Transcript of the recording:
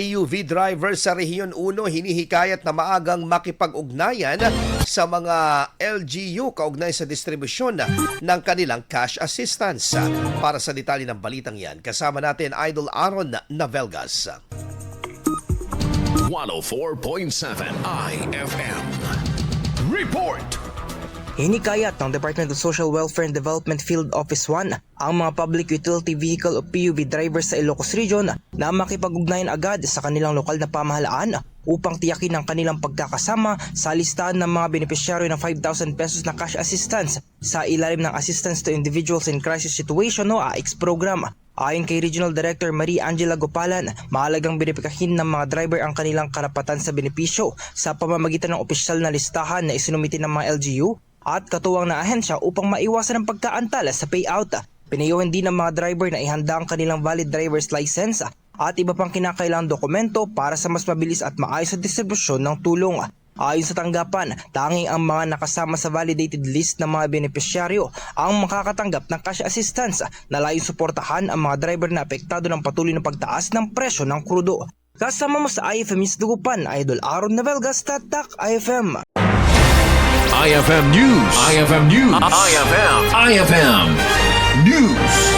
PUV driver sa Rehiyon 1 hinihikayat na maagang makipag-ugnayan sa mga LGU kaugnay sa distribusyon ng kanilang cash assistance. Para sa detalye ng balitang yan, kasama natin Idol Aaron Navelgas. 104.7 IFM. Report! Hinikayat ng Department of Social Welfare and Development Field Office 1 ang mga Public Utility Vehicle o PUV drivers sa Ilocos Region na makipag-ugnayan agad sa kanilang lokal na pamahalaan upang tiyakin ang kanilang pagkakasama sa listahan ng mga benepisyaryo ng 5,000 pesos na cash assistance sa ilalim ng Assistance to Individuals in Crisis Situation o AICS program. Ayon kay Regional Director Marie Angela Gopalan, mahalagang binipikahin ng mga driver ang kanilang karapatan sa benepisyo sa pamamagitan ng opisyal na listahan na isinumiti ng mga LGU at katuwang na ahensya upang maiwasan ang pagkaantala sa payout. Pinayuhan din ng mga driver na ihanda ang kanilang valid driver's license at iba pang kinakailangang dokumento para sa mas mabilis at maayos na distribusyon ng tulong. Ayon sa tanggapan, tanging ang mga nakasama sa validated list ng mga benepisyaryo ang makakatanggap ng cash assistance na layong suportahan ang mga driver na apektado ng patuloy na pagtaas ng presyo ng krudo. Kasama mo sa IFM Dugupan, Idol Aaron Navelgas, Tatak IFM. IFM News. IFM News. IFM News.